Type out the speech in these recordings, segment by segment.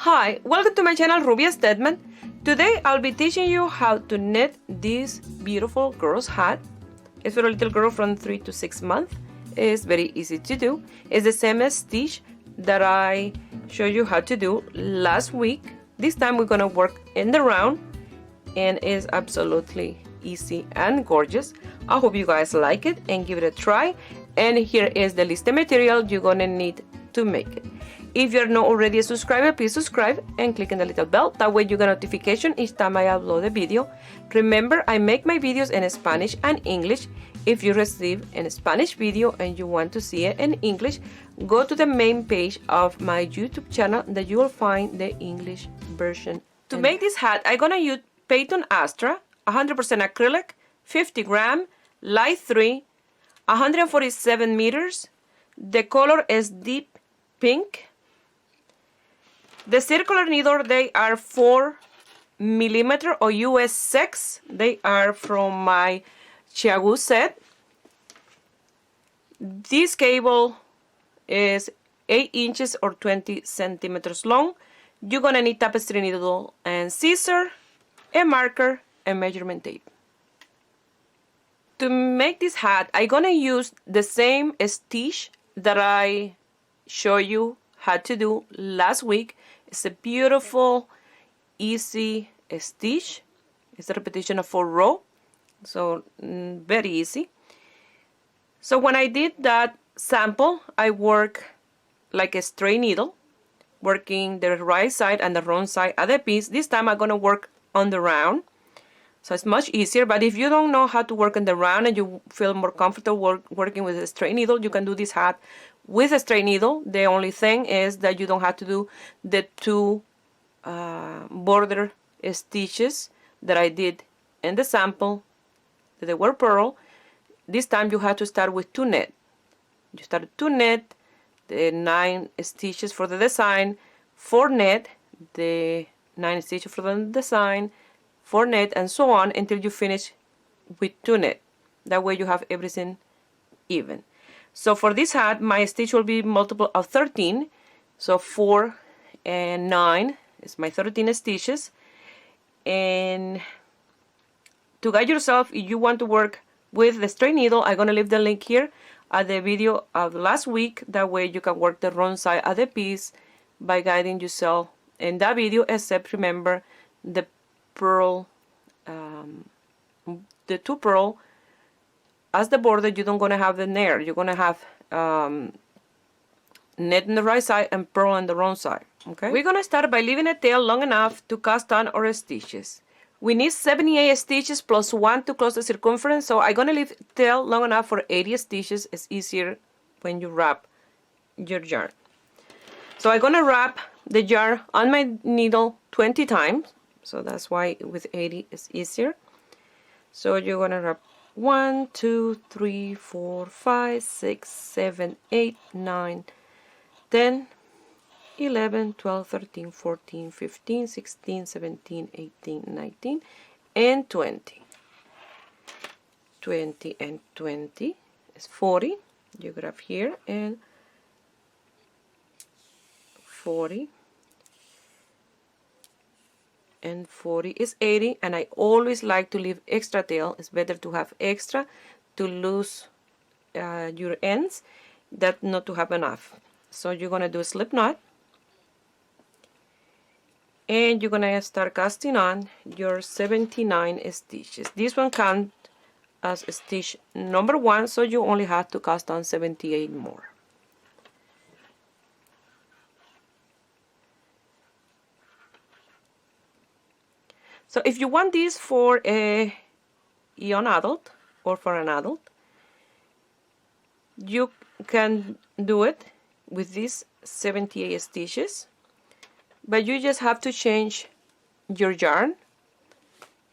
Hi, welcome to my channel Rubia Stedman. Today I'll be teaching you how to knit this beautiful girl's hat. It's for a little girl from 3 to 6 months. It's very easy to do. It's the same as stitch that I showed you how to do last week. This time we're gonna work in the round and it's absolutely easy and gorgeous. I hope you guys like it and give it a try. And here is the list of material you're gonna need to make it. If you're not already a subscriber, please subscribe and click on the little bell. That way you get notification each time I upload a video. Remember, I make my videos in Spanish and English. If you receive a Spanish video and you want to see it in English, go to the main page of my YouTube channel that you will find the English version. To make this hat, I'm gonna use Peyton Astra, 100% acrylic, 50 gram, light 3, 147 meters. The color is deep pink. The circular needle, they are 4mm or US 6. They are from my Chiagu set. This cable is 8 inches or 20 centimeters long. You're gonna need tapestry needle and scissor, a marker, and measurement tape. To make this hat, I'm gonna use the same stitch that I showed you how to do last week. It's a beautiful, easy stitch. It's a repetition of 4 rows, so very easy. So when I did that sample, I work like a straight needle, working the right side and the wrong side of the piece. This time I'm gonna work on the round, so it's much easier. But if you don't know how to work on the round and you feel more comfortable working with a straight needle, you can do this hat with a straight needle. The only thing is that you don't have to do the 2 border stitches that I did in the sample, that they were purl. This time you have to start with 2 knit. You start 2 knit, the 9 stitches for the design, 4 knit, the 9 stitches for the design, 4 knit, and so on until you finish with 2 knit. That way you have everything even. So for this hat, my stitch will be multiple of 13. So 4 and 9 is my 13 stitches. And to guide yourself, if you want to work with the straight needle, I'm going to leave the link here at the video of last week. That way you can work the wrong side of the piece by guiding yourself in that video, except remember the purl, the 2 purl as the border. You don't gonna have the nair. You're gonna have knit on the right side and purl on the wrong side. Okay. We're gonna start by leaving a tail long enough to cast on our stitches. We need 78 stitches plus 1 to close the circumference. So I'm gonna leave tail long enough for 80 stitches. It's easier when you wrap your yarn. So I'm gonna wrap the yarn on my needle 20 times. So that's why with 80 it's easier. So you're gonna wrap 1, 2, 3, 4, 5, 6, 7, 8, 9, 10, 11, 12, 13, 14, 15, 16, 17, 18, 19, and 20. 20 and 20 is 40. You grab here and 40. And 40 is 80, and I always like to leave extra tail. It's better to have extra to lose your ends than not to have enough. So you're gonna do a slip knot, and you're gonna start casting on your 79 stitches. This one counts as stitch number 1, so you only have to cast on 78 more. So if you want this for a young adult or for an adult, you can do it with these 78 stitches, but you just have to change your yarn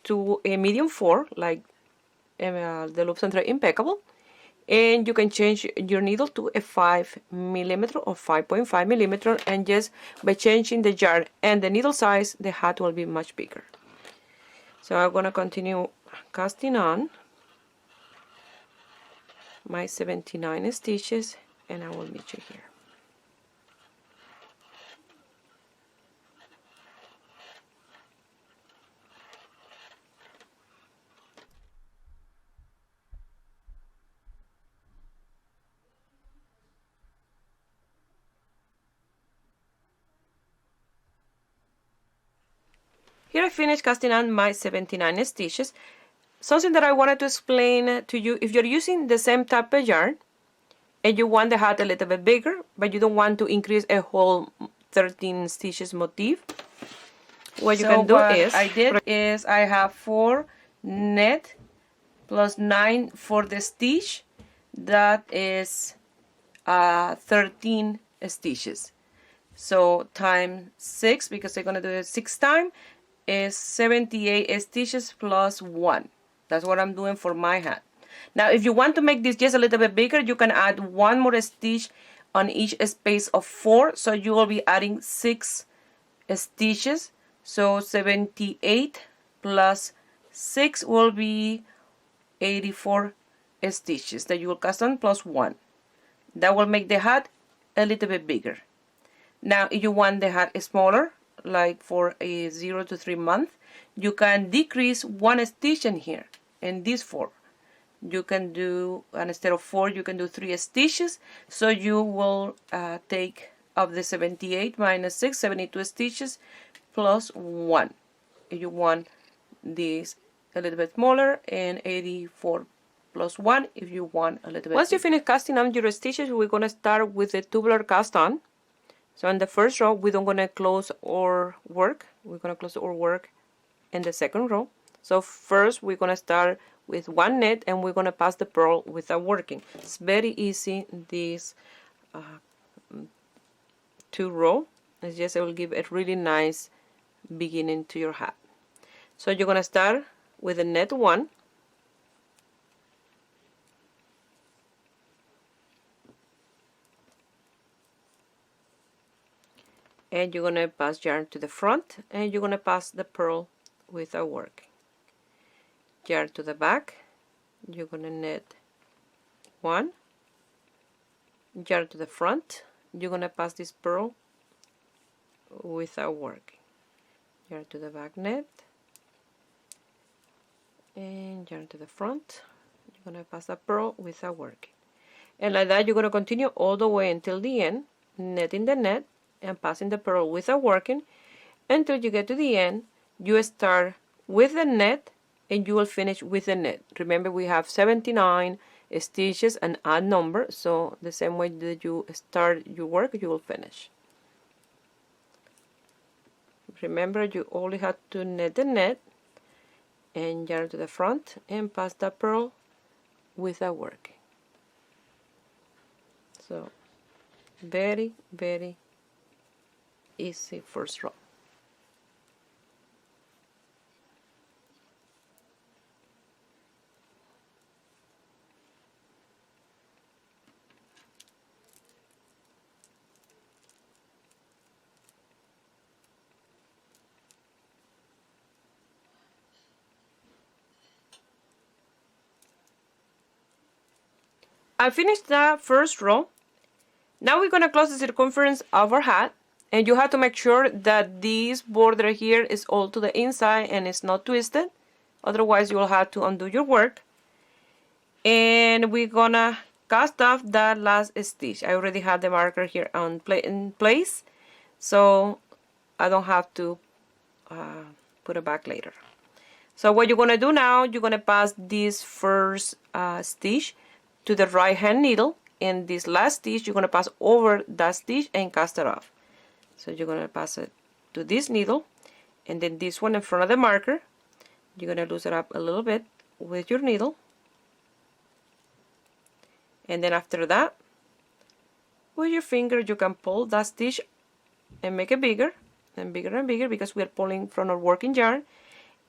to a medium 4, like the Loop Centre Impeccable, and you can change your needle to a 5mm or 5.5mm, and just by changing the yarn and the needle size, the hat will be much bigger. So I'm going to continue casting on my 79 stitches, and I will meet you here. Here I finished casting on my 79 stitches. Something that I wanted to explain to you, if you're using the same type of yarn and you want the hat a little bit bigger, but you don't want to increase a whole 13 stitches motif, what you can do is I have 4 net plus 9 for the stitch. That is 13 stitches. So times 6, because I'm going to do it 6 times, is 78 stitches plus 1. That's what I'm doing for my hat. Now if you want to make this just a little bit bigger, you can add 1 more stitch on each space of 4. So you will be adding 6 stitches. So 78 plus 6 will be 84 stitches that you will cast on plus 1. That will make the hat a little bit bigger. Now if you want the hat smaller, like for a 0 to 3 month, you can decrease 1 stitch in here, in this 4. You can do, instead of 4, you can do 3 stitches. So you will take of the 78 minus 6, 72 stitches plus 1. If you want this a little bit smaller, and 84 plus 1 if you want a little bit. Once you finish casting on your stitches, we're going to start with the tubular cast on. So in the first row, we don't going to close our work. We're going to close our work in the second row. So first we're going to start with 1 knit, and we're going to pass the purl without working. It's very easy, this 2 row. It's just, it will give a really nice beginning to your hat. So you're going to start with a net 1. And you're going to pass yarn to the front, and you're going to pass the purl without working. Yarn to the back, you're going to knit 1. Yarn to the front, you're going to pass this purl without working. Yarn to the back, knit, and yarn to the front. You're going to pass the purl without working. And like that, you're going to continue all the way until the end, netting the net and passing the purl without working until you get to the end. You start with the net and you will finish with the net. Remember, we have 79 stitches and odd number, so the same way that you start your work, you will finish. Remember, you only have to net the net and yarn to the front and pass the purl without working. So very, very easy first row. I finished the first row. Now we're going to close the circumference of our hat, and you have to make sure that this border here is all to the inside and it's not twisted, otherwise you will have to undo your work. And we're gonna cast off that last stitch. I already have the marker here on in place, so I don't have to put it back later. So what you're gonna do now, you're gonna pass this first stitch to the right hand needle, and this last stitch you're going to pass over that stitch and cast it off. So you're going to pass it to this needle, and then this one in front of the marker, you're going to loosen it up a little bit with your needle, and then after that, with your finger you can pull that stitch and make it bigger and bigger and bigger, because we are pulling from our working yarn,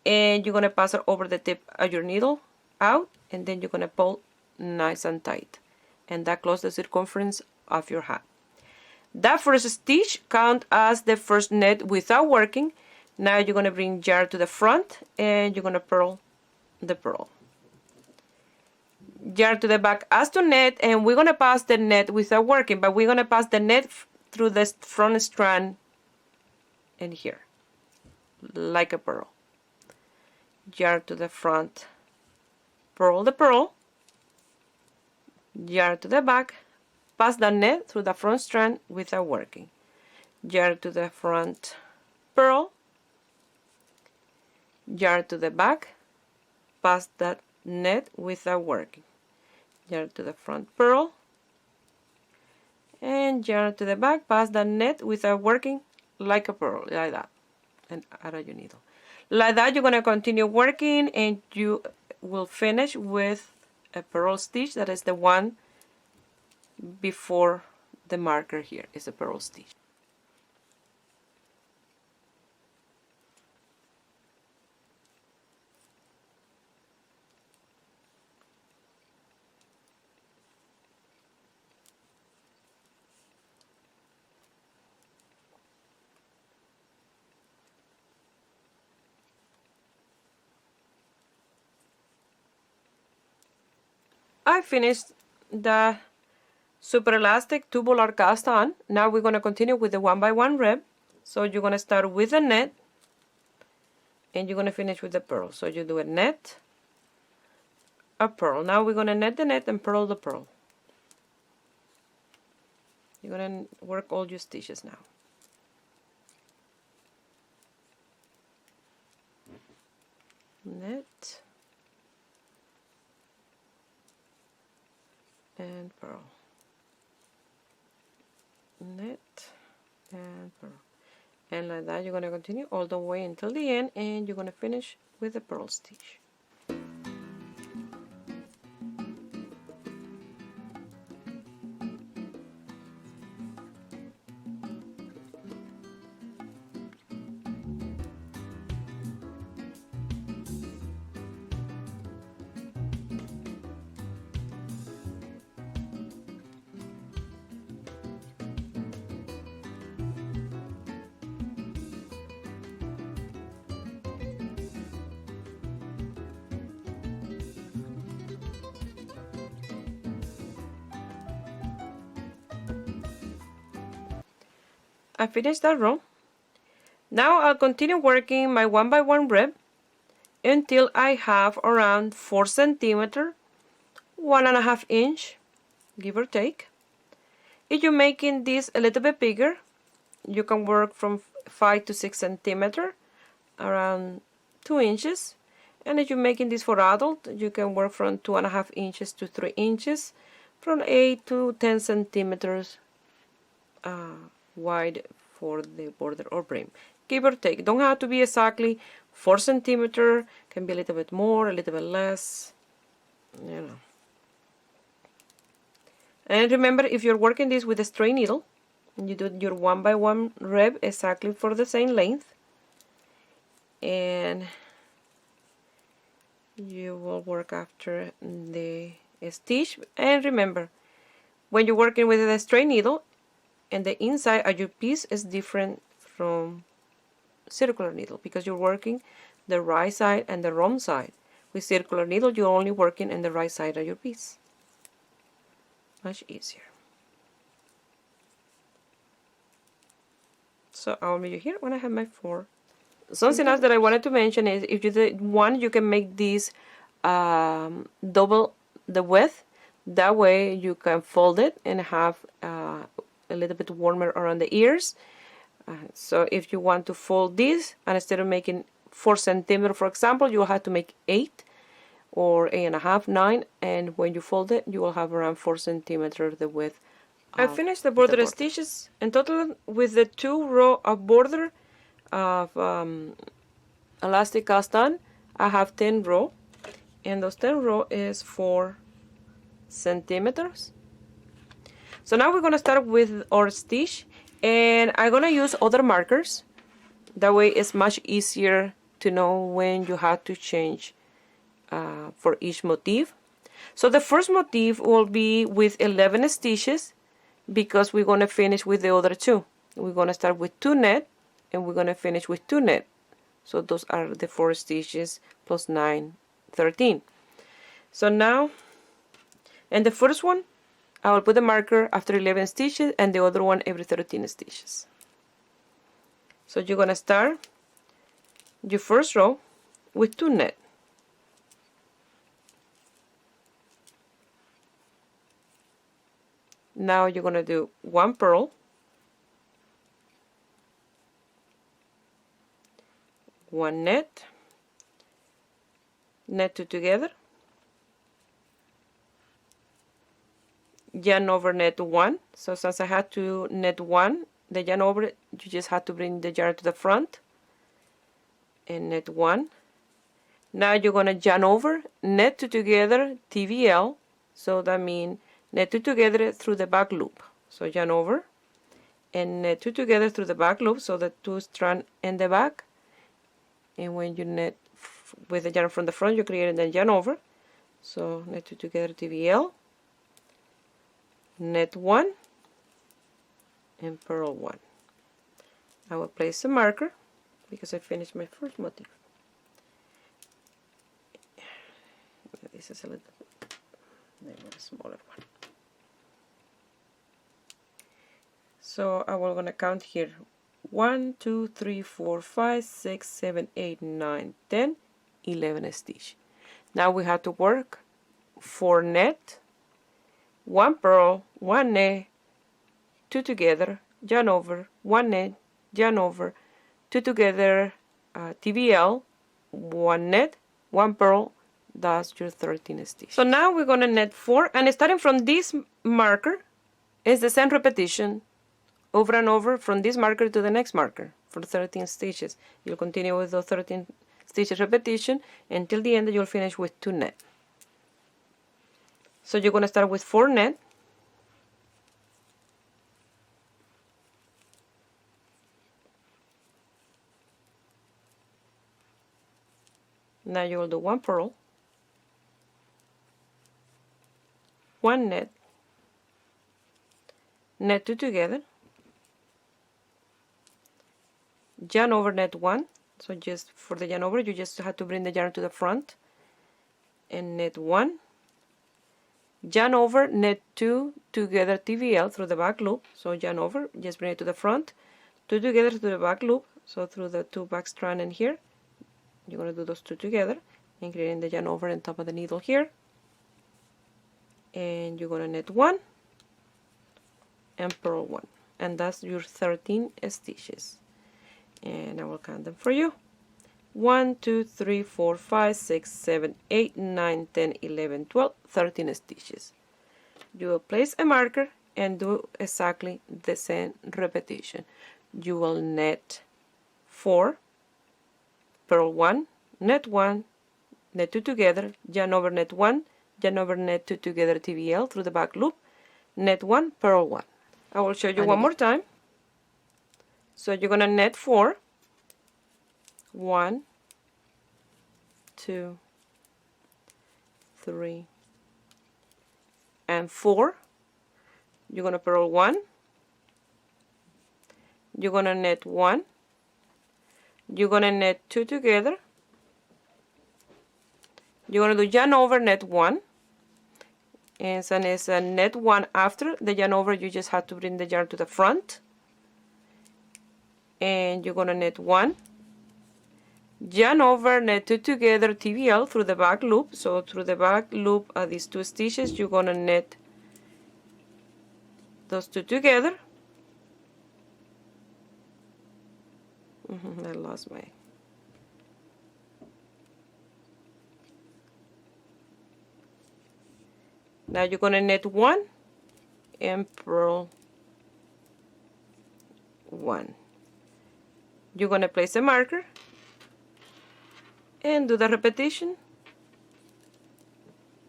and you're going to pass it over the tip of your needle out, and then you're going to pull nice and tight, and that closes the circumference of your hat. That first stitch counts as the first net without working. Now you're going to bring yarn to the front and you're going to purl the purl. Yarn to the back as to net, and we're going to pass the net without working, but we're going to pass the net through the front strand in here like a purl. Yarn to the front, purl the purl, yarn to the back, pass the net through the front strand without working. Yarn to the front, purl, yarn to the back, pass that net without working, yarn to the front purl, and yarn to the back, pass that net without working, like a purl, like that, and out of your needle. Like that, you're going to continue working, and you will finish with a purl stitch. That is the one before the marker here is a purl stitch. I finished the super elastic tubular cast on. Now we're going to continue with the 1x1 rib. So you're going to start with a net, and you're going to finish with the purl. So you do a net, a purl. Now we're going to net the net and purl the purl. You're going to work all your stitches now. Net and purl, net and purl, and like that you're going to continue all the way until the end, and you're going to finish with the purl stitch. I finished that row. Now I'll continue working my 1x1 rib until I have around 4 centimeters, 1.5 inch, give or take. If you're making this a little bit bigger, you can work from 5 to 6 centimeters, around 2 inches. And if you're making this for adult, you can work from 2.5 inches to 3 inches, from 8 to 10 centimeters wide for the border or brim, give or take. Don't have to be exactly 4 centimeters, can be a little bit more, a little bit less, you know. And remember, if you're working this with a straight needle, you do your 1x1 rib exactly for the same length, and you will work after the stitch. And remember, when you're working with a straight needle, and the inside of your piece is different from circular needle, because you're working the right side and the wrong side. With circular needle, you're only working in the right side of your piece. Much easier. So I'll meet you here when I have my 4. Something else that I wanted to mention is, if you did one, you can make this double the width. That way you can fold it and have a little bit warmer around the ears. So if you want to fold this, and instead of making 4 centimeters, for example, you will have to make 8 or 8.5, 9, and when you fold it, you will have around 4 centimeters the width. I finished the border stitches in total with the 2 rows of border of elastic cast on. I have 10 rows, and those 10 rows is 4 centimeters. So now we're going to start with our stitch, and I'm going to use other markers. That way it's much easier to know when you have to change for each motif. So the first motif will be with 11 stitches, because we're going to finish with the other 2. We're going to start with 2 net, and we're going to finish with 2 net. So those are the 4 stitches plus 9, 13. So now, and the first one, I will put the marker after 11 stitches, and the other one every 13 stitches. So you're going to start your first row with 2 net. Now you're going to do 1 purl, 1 net, net 2 together, yarn over, net 1. So since I had to net 1, the yarn over, you just have to bring the yarn to the front and net 1. Now you're going to yarn over, net 2 together, TVL, so that means net 2 together through the back loop. So yarn over and net 2 together through the back loop, so the 2 strand in the back, and when you net with the yarn from the front, you're creating the yarn over. So net 2 together, TVL, net 1, and purl 1. I will place a marker because I finished my first motif. This is a little smaller one. So I will gonna count here 1, 2, 3, 4, 5, 6, 7, 8, 9, 10, 11 stitch. Now we have to work 4 net, 1 purl, 1 net, 2 together, yarn over, 1 net, yarn over, 2 together, TVL, 1 net, 1 purl. That's your 13 stitch. So now we're going to net 4, and starting from this marker is the same repetition over and over from this marker to the next marker for 13 stitches. You'll continue with the 13 stitches repetition until the end. You'll finish with 2 net. So you're going to start with 4 net, now you will do 1 purl, 1 net, net 2 together, yarn over, net 1. So just for the yarn over, you just have to bring the yarn to the front and net 1, yarn over, net 2 together, TVL through the back loop. So yarn over, just bring it to the front, 2 together to the back loop, so through the 2 back strand in here, you're going to do those 2 together and creating the yarn over on top of the needle here. And you're going to net 1 and purl 1, and that's your 13 stitches. And I will count them for you. 1, 2, 3, 4, 5, 6, 7, 8, 9, 10, 11, 12, 13 stitches. You will place a marker and do exactly the same repetition. You will net 4, purl 1, net 1, net 2 together, yarn over, net 1, yarn over, net 2 together, TVL through the back loop, net 1, purl 1. I will show you one more time. So you're going to net 4, 1, 2, 3, and 4. You're going to purl 1, you're going to net 1, you're going to net 2 together, you're going to do yarn over, net 1, and then it's a net 1 after the yarn over. You just have to bring the yarn to the front, and you're going to net 1, yarn over, net 2 together, TVL through the back loop. So through the back loop of these 2 stitches, you're going to net those 2 together. I lost my... Now you're going to net 1 and purl 1. You're going to place a marker and do the repetition,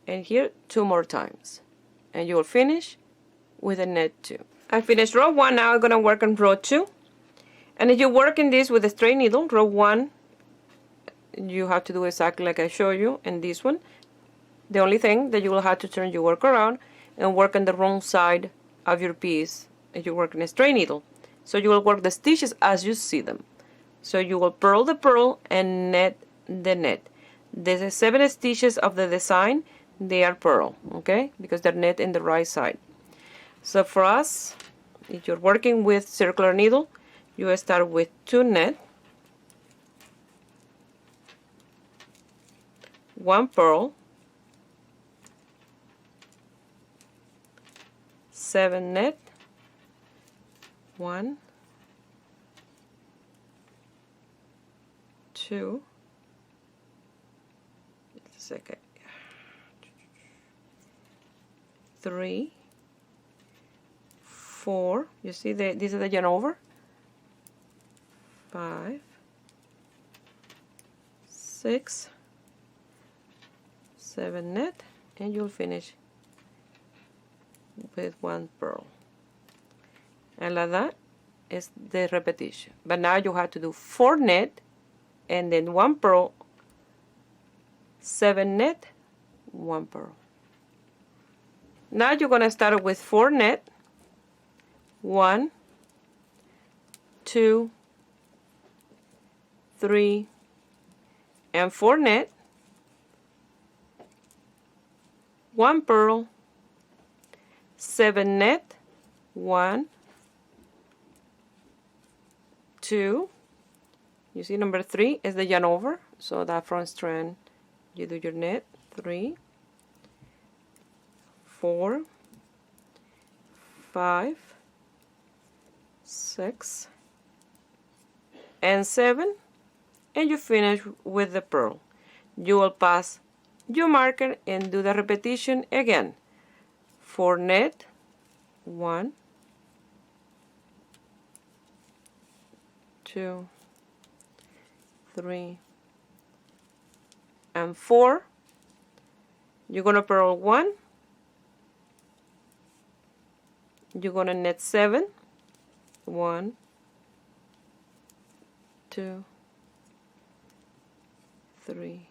and here 2 more times, and you will finish with a net 2. I finished row 1. Now I'm going to work on row 2, and if you're working this with a straight needle, row 1, you have to do exactly like I show you in this one. The only thing that you will have to turn your work around and work on the wrong side of your piece if you're working a straight needle. So you will work the stitches as you see them. So you will purl the purl and net the net. The 7 stitches of the design, they are purl, okay, because they're net in the right side. So for us, if you're working with circular needle, you will start with 2 net, 1 purl, 7 net, 1, 2, second. 3, 4. You see this is the yarn over. 5, 6, 7 net, and you'll finish with 1 purl. And like that is the repetition. But now you have to do 4 net and then 1 purl, 7 net, 1 purl. Now you're going to start with 4 net, 1, 2, 3, and 4 net, 1 purl, 7 net, 1, 2, you see number 3 is the yarn over, so that front strand you do your net, 3, 4, 5, 6, and 7, and you finish with the purl. You will pass your marker and do the repetition again. 4 net, 1, 2, 3, and 4. You're going to purl 1. You're going to net 7. 1, 2, 3,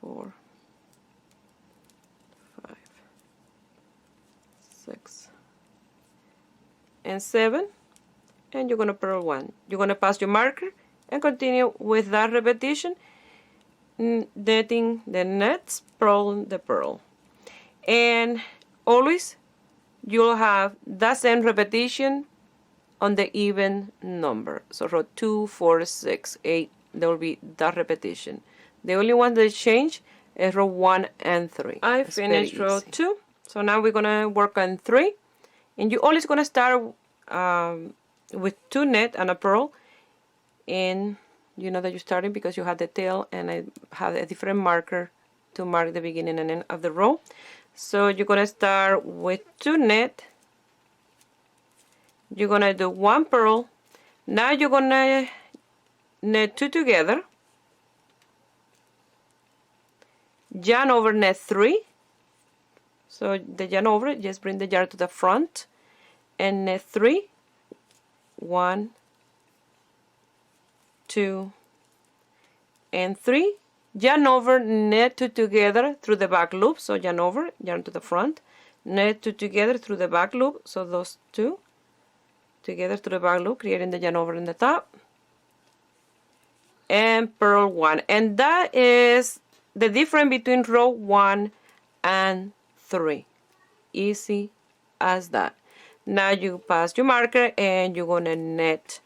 4, 5, 6, and 7, and you're going to purl 1. You're going to pass your marker and continue with that repetition, netting the nets, purl the purl, and always you'll have that same repetition on the even number. So row 2, 4, 6, 8, there will be that repetition. The only one that change is row 1 and 3. I finished row 2, so now we're gonna work on 3, and you're always gonna start with 2 net and a purl, and you know that you're starting because you have the tail, and I have a different marker to mark the beginning and end of the row. So you're gonna start with 2 net. You're gonna do 1 purl. Now you're gonna net 2 together, yarn over, net 3. So the yarn over, just bring the yarn to the front and net 3. 1, 2, and 3. Yarn over, net 2 together through the back loop. So yarn over, yarn to the front, net 2 together through the back loop. So those 2 together through the back loop, creating the yarn over in the top, and purl 1. And that is the difference between row 1 and 3. Easy as that. Now you pass your marker and you're gonna net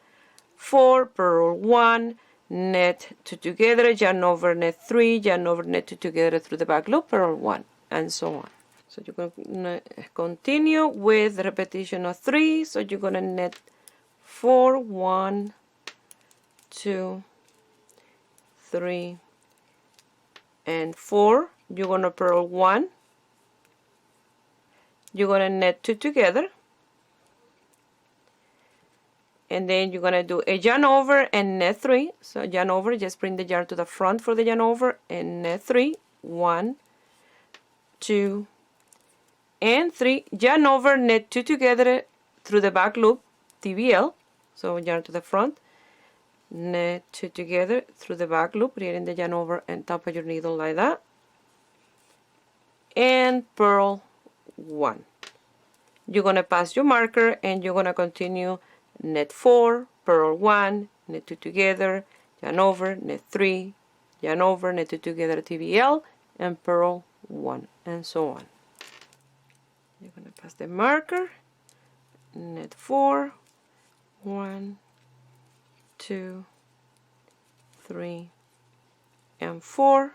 4, purl 1, net 2 together, yarn over, net 3, yarn over, net 2 together through the back loop, purl 1, and so on. So you're going to continue with the repetition of 3. So you're going to net 4, 1, 2, 3, and 4. You're going to purl 1. You're going to net 2 together. And then you're going to do a yarn over and net 3. So yarn over, just bring the yarn to the front for the yarn over and net 3. 1, 2, and 3. Yarn over, net 2 together through the back loop, TBL. So yarn to the front, net 2 together through the back loop, creating the yarn over and top of your needle like that. And purl 1. You're going to pass your marker and you're going to continue net 4, purl 1, net 2 together, yarn over, net 3, yarn over, net 2 together, TBL, and purl 1, and so on. You're going to pass the marker, net 4, 1, 2, 3, and 4.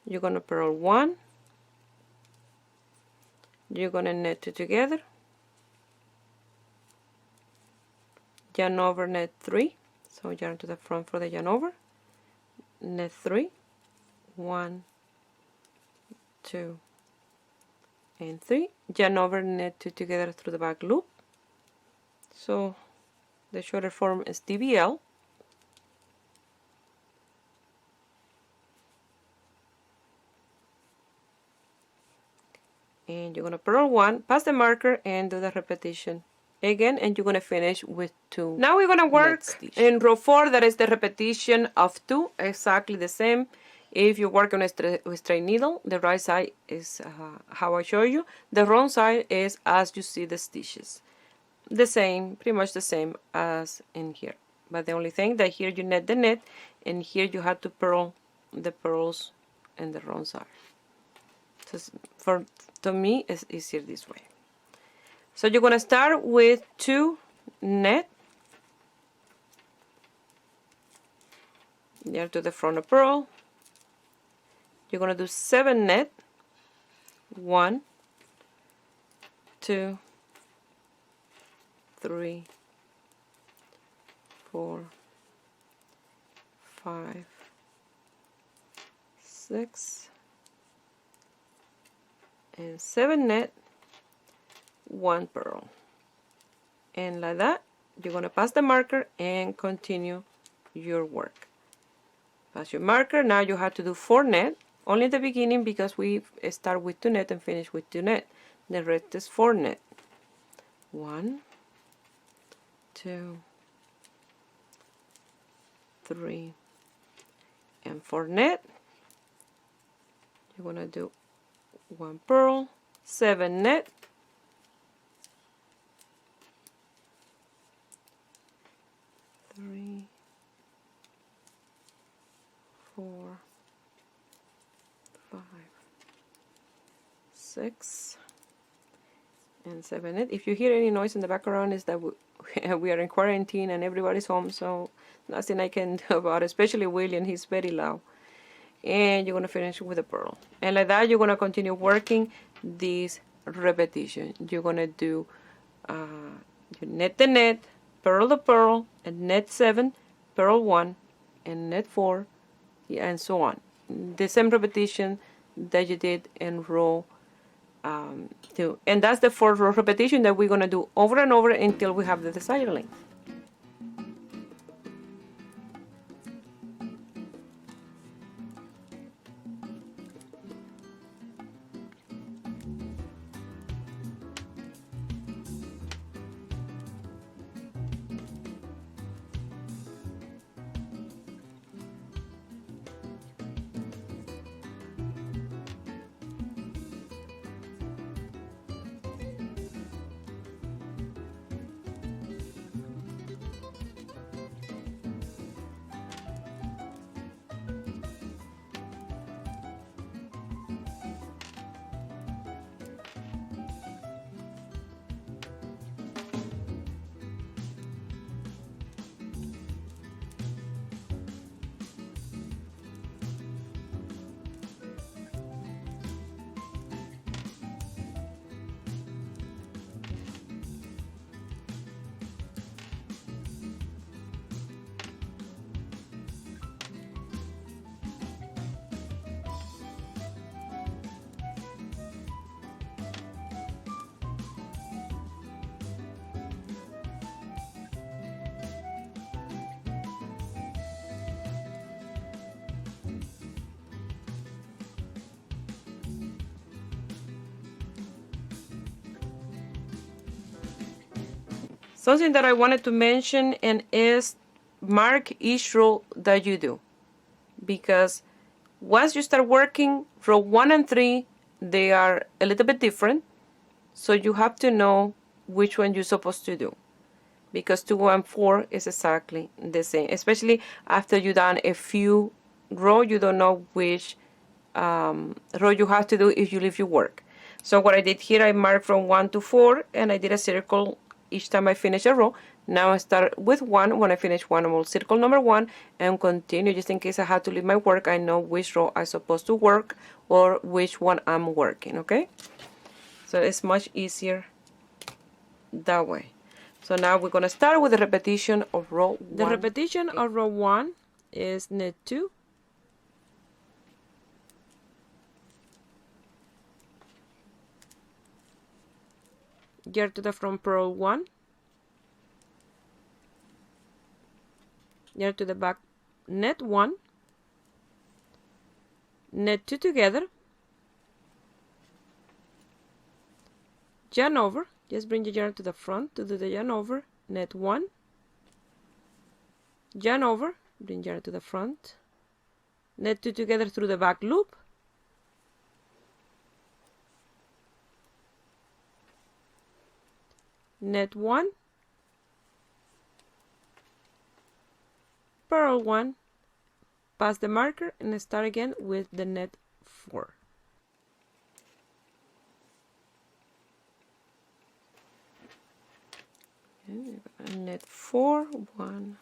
You're going to purl 1. You're going to net 2 together, yarn over, net 3. So yarn to the front for the yarn over, net 3, 1, 2, and 3. Yarn over, knit 2 together through the back loop. So the shorter form is DBL. And you're going to purl 1, pass the marker, and do the repetition again, and you're going to finish with 2. Now we're going to work in row 4, that is the repetition of 2, exactly the same. If you work on a straight needle, the right side is how I show you. The wrong side is as you see the stitches. The same, pretty much the same as in here. But the only thing that here you net the net, and here you have to purl the pearls in the wrong side. So to me, it's easier this way. So you're going to start with 2 net. Near to the front of purl. You're going to do 7 net. 1, 2, 3, 4, 5, 6, and 7 net, 1 purl, and like that you're going to pass the marker and continue your work. Pass your marker. Now you have to do 4 net, only at the beginning because we start with 2 net and finish with 2 net. The rest is 4 net. 1, 2, 3, and 4 net. You're going to do 1 purl, 7 net, 3, 4, 5, 6, and 7 net. If you hear any noise in the background, is that we are in quarantine and everybody's home, so nothing I can do about it, especially William, he's very loud. And you're going to finish with a purl, and like that you're going to continue working this repetition. You're going to do you net the net, purl the purl, and net 7, purl 1, and net 4, and so on. The same repetition that you did in row 2, and that's the 4th row repetition that we're going to do over and over until we have the desired length. Something that I wanted to mention and is mark each row that you do, because once you start working row 1 and 3, they are a little bit different, so you have to know which one you're supposed to do, because 2 and 4 is exactly the same, especially after you've done a few rows. You don't know which row you have to do if you leave your work. So what I did here, I marked from 1 to 4 and I did a circle each time I finish a row. Now I start with 1. When I finish 1, I will circle number 1 and continue, just in case I have to leave my work. I know which row I'm supposed to work or which one I'm working, okay? So it's much easier that way. So now we're going to start with the repetition of row 1. The repetition of row 1 is knit 2, yarn to the front, purl 1, yarn to the back, net 1, net 2 together, yarn over, just bring the yarn to the front to do the yarn over, net 1, yarn over, bring yarn to the front, net 2 together through the back loop, net 1, purl 1, pass the marker and start again with the net 4. Okay, net 4, 1,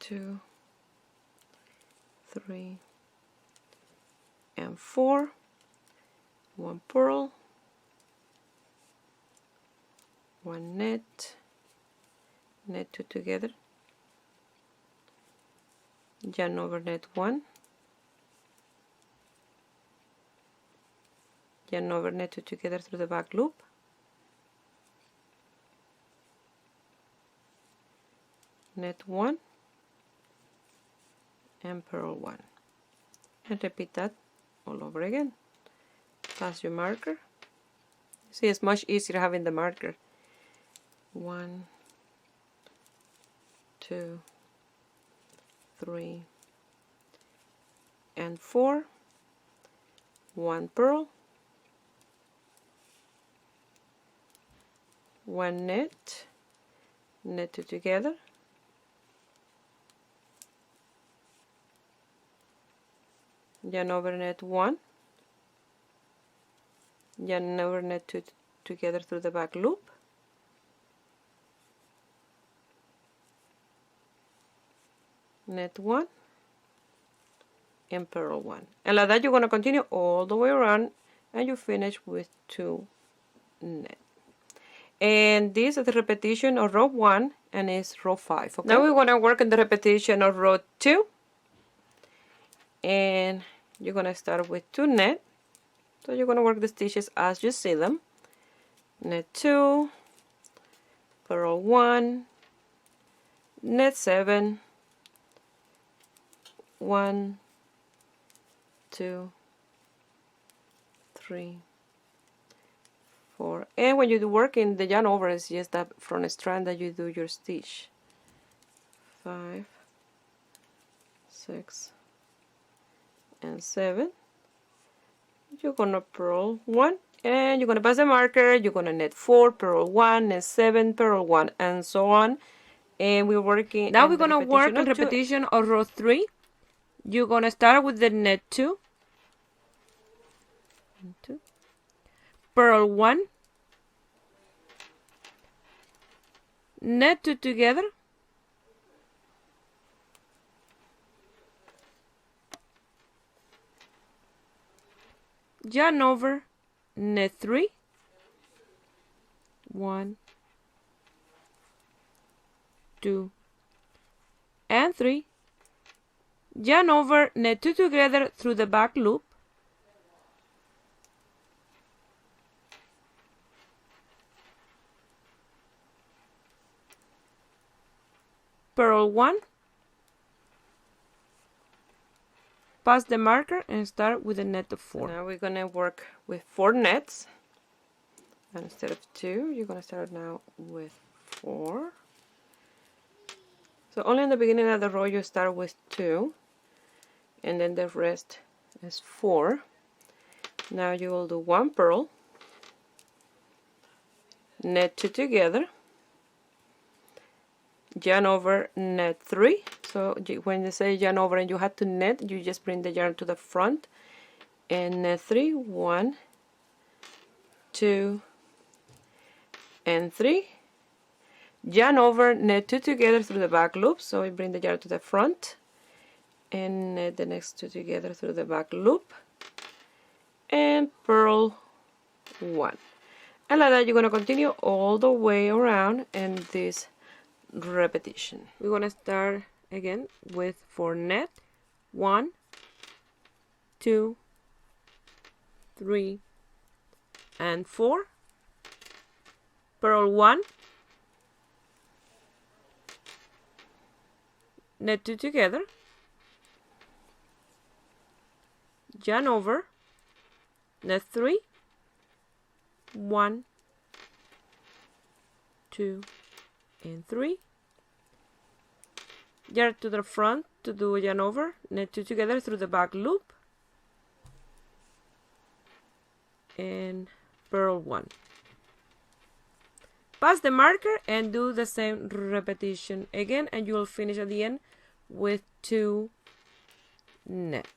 2, 3, and 4, 1 purl, 1 net, net 2 together, yarn over net 1, yarn over net 2 together through the back loop, net 1, and purl 1, and repeat that all over again. Pass your marker. See, it's much easier having the marker. 1, 2, 3, and 4, 1 purl, 1 net, net 2 together, yarn over net 1, yarn over net 2 together through the back loop, net 1, and purl 1. And like that you're going to continue all the way around and you finish with 2 net. And this is the repetition of row 1 and it's row 5. Okay? Now we're going to work on the repetition of row 2. And you're going to start with 2 net. So you're going to work the stitches as you see them. Net 2, purl 1, net 7, 1, 2, 3, 4, and when you do work in the yarn over, it's just that front strand that you do your stitch. 5, 6, and 7. You're gonna purl 1, and you're gonna pass the marker. You're gonna net 4, purl 1, net 7, purl 1, and so on. And we're working. Now we're gonna work on repetition of row 3. You're gonna start with the net 2, purl 1, net 2 together, yarn over, net 3, 1, 2, and 3, yarn over, net 2 together through the back loop, purl 1, pass the marker and start with a net of 4. So now we're gonna work with 4 nets, and instead of 2 you're gonna start now with 4. So only in the beginning of the row you start with 2, and then the rest is 4. Now you will do 1 purl, net 2 together, yarn over, net 3. So when you say yarn over and you have to net, you just bring the yarn to the front and net 3, 1, 2, and 3. Yarn over, net 2 together through the back loop. So we bring the yarn to the front and net the next 2 together through the back loop and purl 1. And like that you're going to continue all the way around in this repetition. We're going to start again with 4 net, 1, 2, 3, and 4. purl 1, knit 2 together, yarn over, knit 3, 1, 2, and 3, yarn to the front to do a yarn over, knit 2 together through the back loop, and purl 1. Pass the marker and do the same repetition again, and you will finish at the end with 2 knit.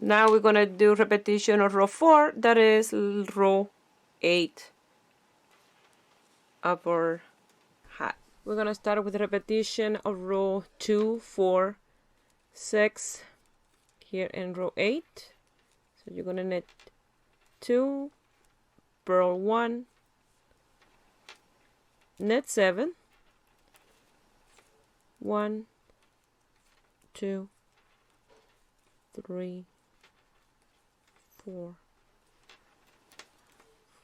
Now we're going to do repetition of row 4, that is row 8 of our hat. We're going to start with repetition of row 2, 4, 6 here in row 8. So you're going to knit 2, purl 1, knit 7, 1, 2, 3, 4,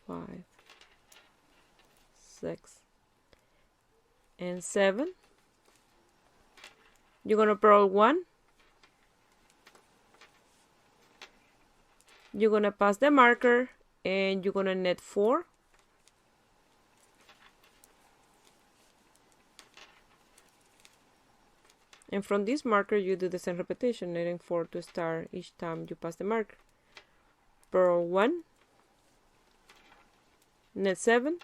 5, 6, and 7. You're going to purl 1. You're going to pass the marker and you're going to knit 4. And from this marker you do the same repetition, knitting 4 to start each time you pass the marker. Purl 1, knit 7,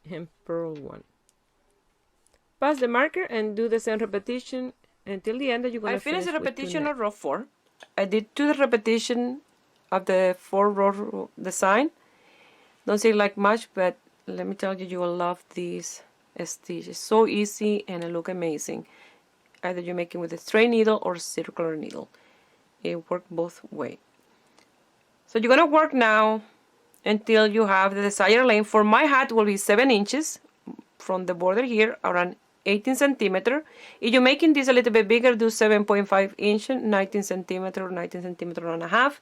and purl 1. Pass the marker and do the same repetition until the end that you're going to finish. I finished the repetition of row 4. I did 2 repetition of the 4 row design. Don't seem like much, but let me tell you, you will love this stitch. It's so easy and it look amazing. Either you're making with a straight needle or circular needle. It works both ways. So you're gonna work now until you have the desired length. For my hat will be 7 inches from the border here, around 18 centimeter. If you're making this a little bit bigger, do 7.5 inches, 19 centimeter, 19 centimeter and a half.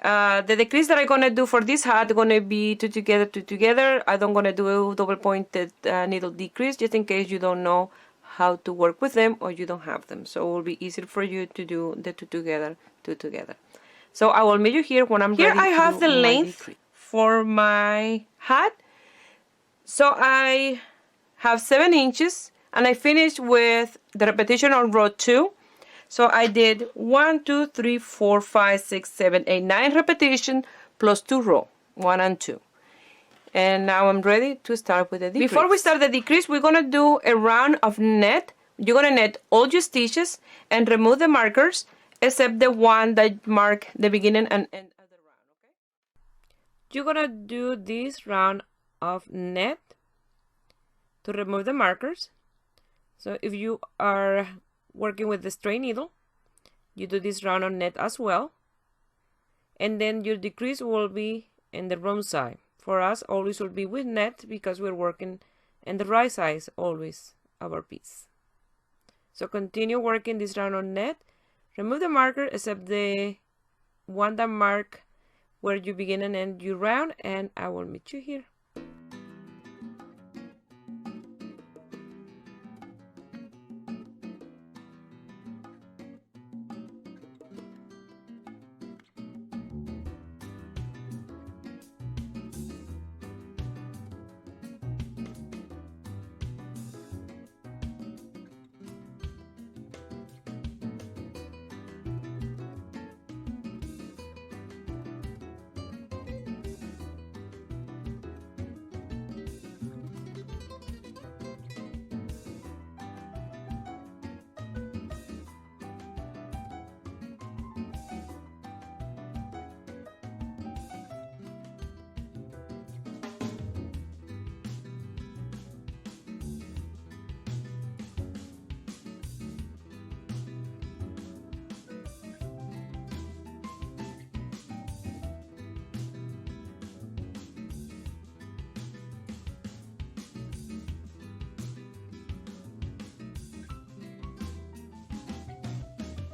The decrease that I'm gonna do for this hat gonna be 2 together, 2 together. I don't gonna do a double pointed needle decrease, just in case you don't know how to work with them or you don't have them. So it will be easier for you to do the 2 together, 2 together. So I will meet you here when I'm ready. Here I have the length for my hat. So I have 7 inches and I finished with the repetition on row 2. So I did 1, 2, 3, 4, 5, 6, 7, 8, 9 repetition plus 2 row, 1 and 2. And now I'm ready to start with the decrease. Before we start the decrease, we're gonna do a round of net. You're gonna net all your stitches and remove the markers except the one that mark the beginning and end of the round, okay? You're gonna do this round of net to remove the markers. So if you are working with the straight needle, you do this round of net as well. And then your decrease will be in the wrong side. For us, always will be with net because we're working in the right side always of our piece. So continue working this round on net. Remove the marker except the one that mark where you begin and end your round, and I will meet you here.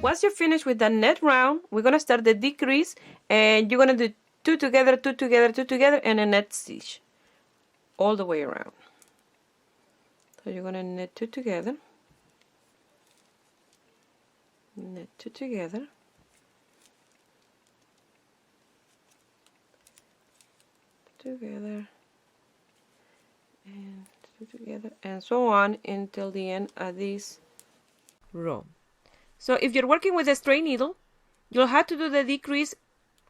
Once you're finished with the net round, we're gonna start the decrease, and you're gonna do 2 together, 2 together, 2 together, and a net stitch all the way around. So you're gonna knit 2 together, knit 2 together, together, and 2 together, and so on until the end of this row. So if you're working with a straight needle, you'll have to do the decrease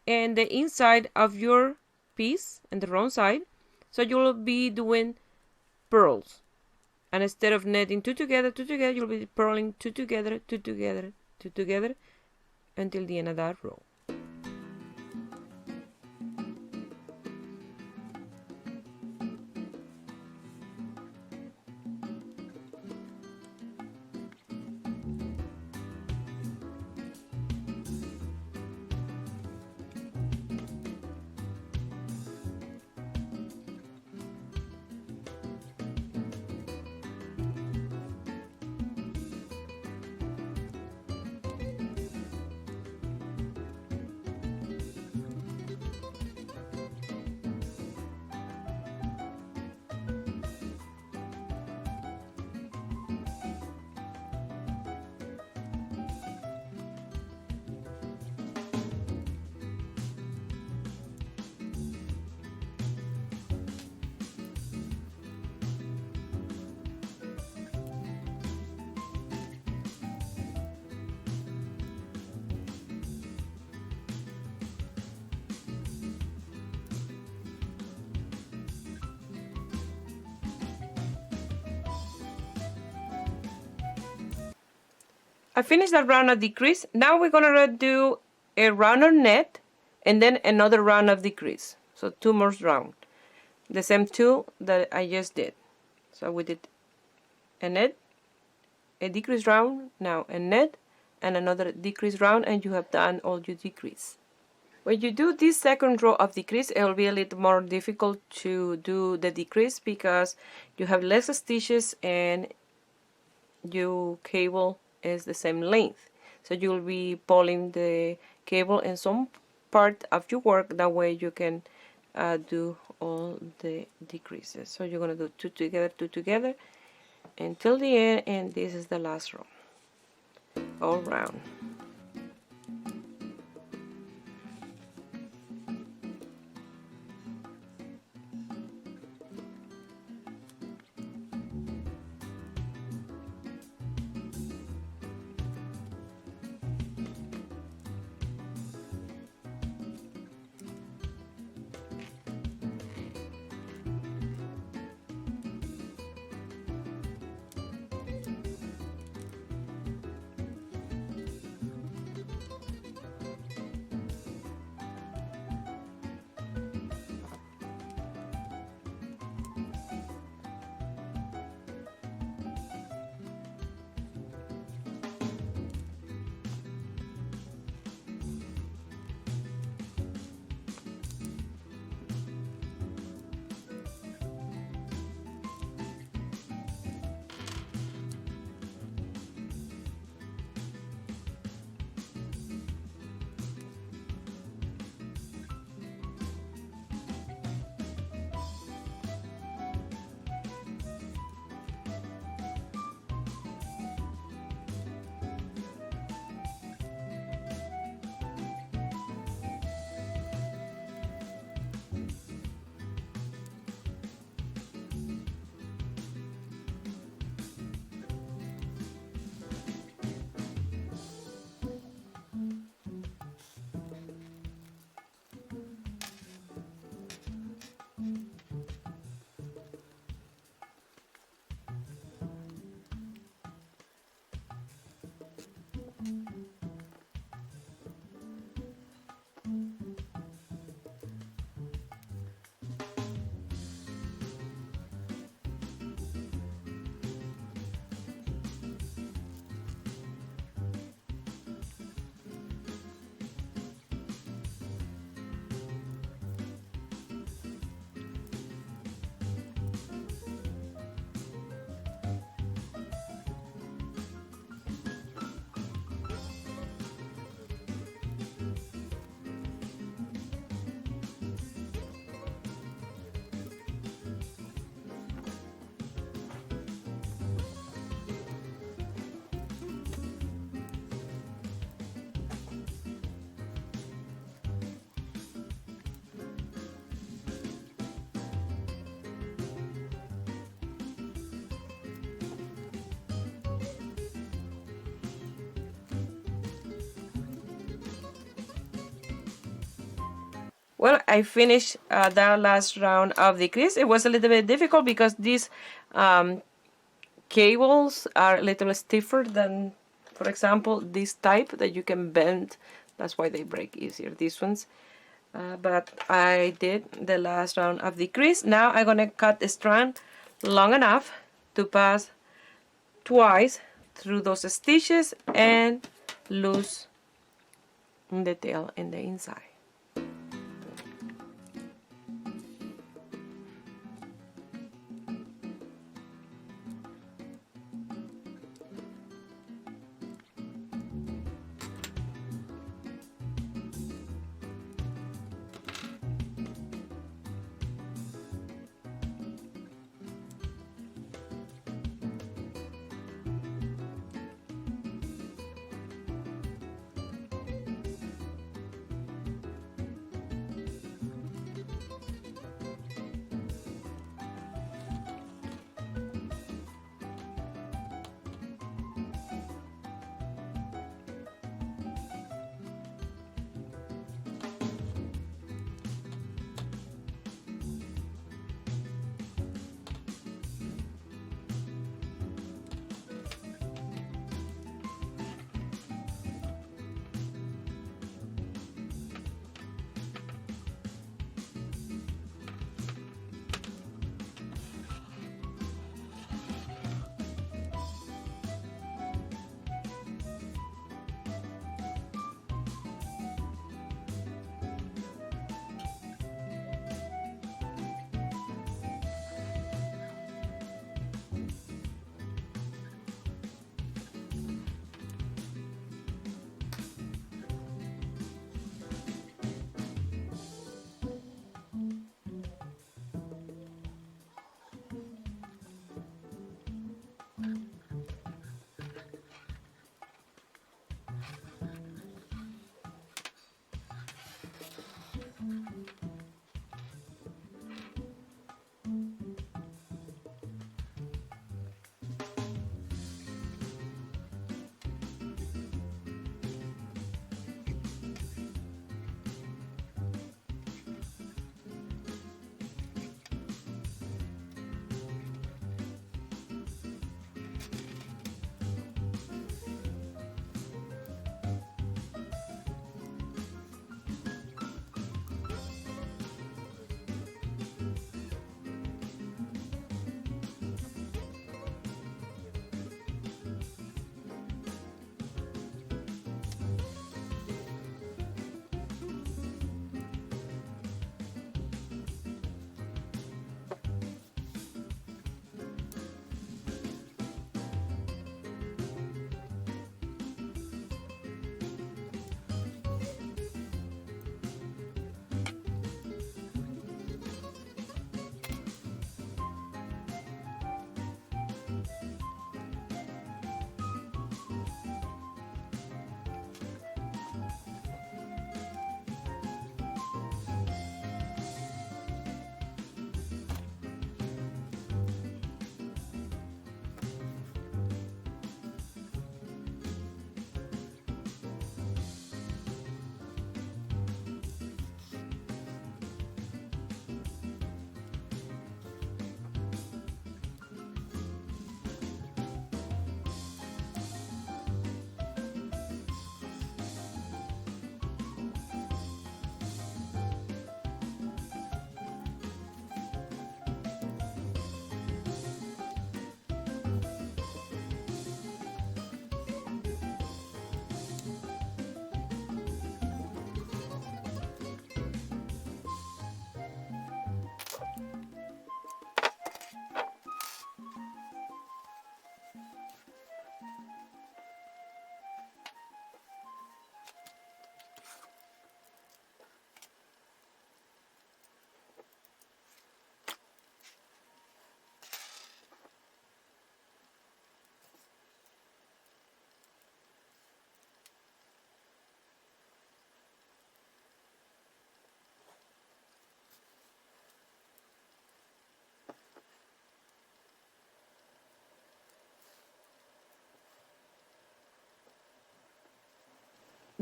in the inside of your piece and the wrong side. So you'll be doing purls. And instead of netting 2 together, you'll be purling 2 together, 2 together, 2 together until the end of that row. I finished that round of decrease. Now we're gonna do a round of net and then another round of decrease. So 2 more rounds. The same 2 that I just did. So we did a net, a decrease round, now a net, and another decrease round, and you have done all your decrease. When you do this second row of decrease, it will be a little more difficult to do the decrease because you have less stitches and your cable is the same length. So you'll be pulling the cable in some part of your work. That way you can do all the decreases. So you're going to do 2 together until the end, and this is the last row all round. Well, I finished that last round of decrease. It was a little bit difficult because these cables are a little stiffer than, for example, this type that you can bend. That's why they break easier, these ones. But I did the last round of decrease. Now I'm gonna cut the strand long enough to pass twice through those stitches and loose the tail in the inside.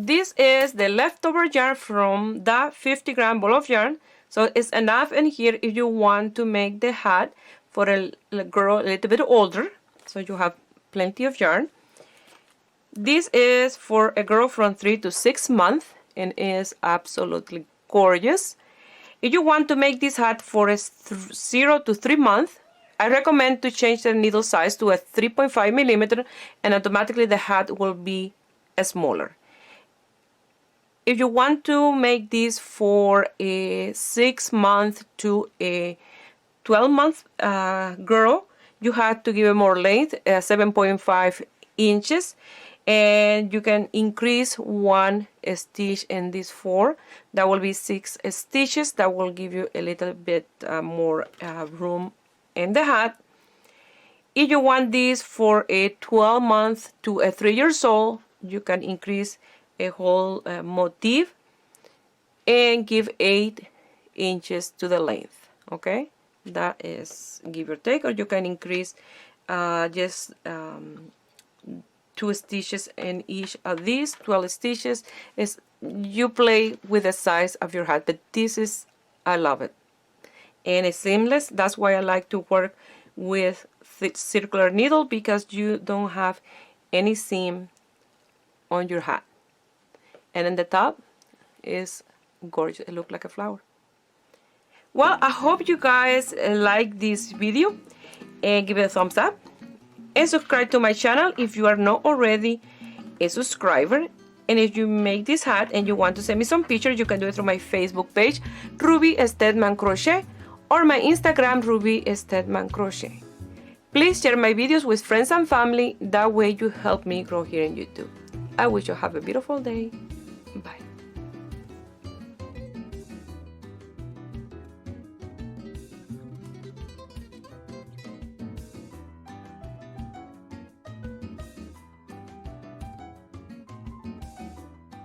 This is the leftover yarn from that 50-gram ball of yarn. So it's enough in here if you want to make the hat for a girl a little bit older. So you have plenty of yarn. This is for a girl from 3 to 6 months and is absolutely gorgeous. If you want to make this hat for a 0 to 3 months, I recommend to change the needle size to a 3.5 millimeter and automatically the hat will be smaller. If you want to make this for a 6 month to a 12-month girl, you have to give it more length, 7.5 inches, and you can increase 1 stitch in this 4. That will be 6 stitches. That will give you a little bit more room in the hat. If you want this for a 12 month to a 3 years old, you can increase a whole motif and give 8 inches to the length. Okay, that is give or take, or you can increase just 2 stitches in each of these 12 stitches. Is you play with the size of your hat, but this is, I love it, and it's seamless. That's why I like to work with the circular needle, because you don't have any seam on your hat. And in the top is gorgeous. It looks like a flower. Well, I hope you guys like this video and give it a thumbs up and subscribe to my channel if you are not already a subscriber. And if you make this hat and you want to send me some pictures, you can do it through my Facebook page, Ruby Stedman Crochet, or my Instagram, Ruby Stedman Crochet. Please share my videos with friends and family. That way you help me grow here on YouTube. I wish you have a beautiful day.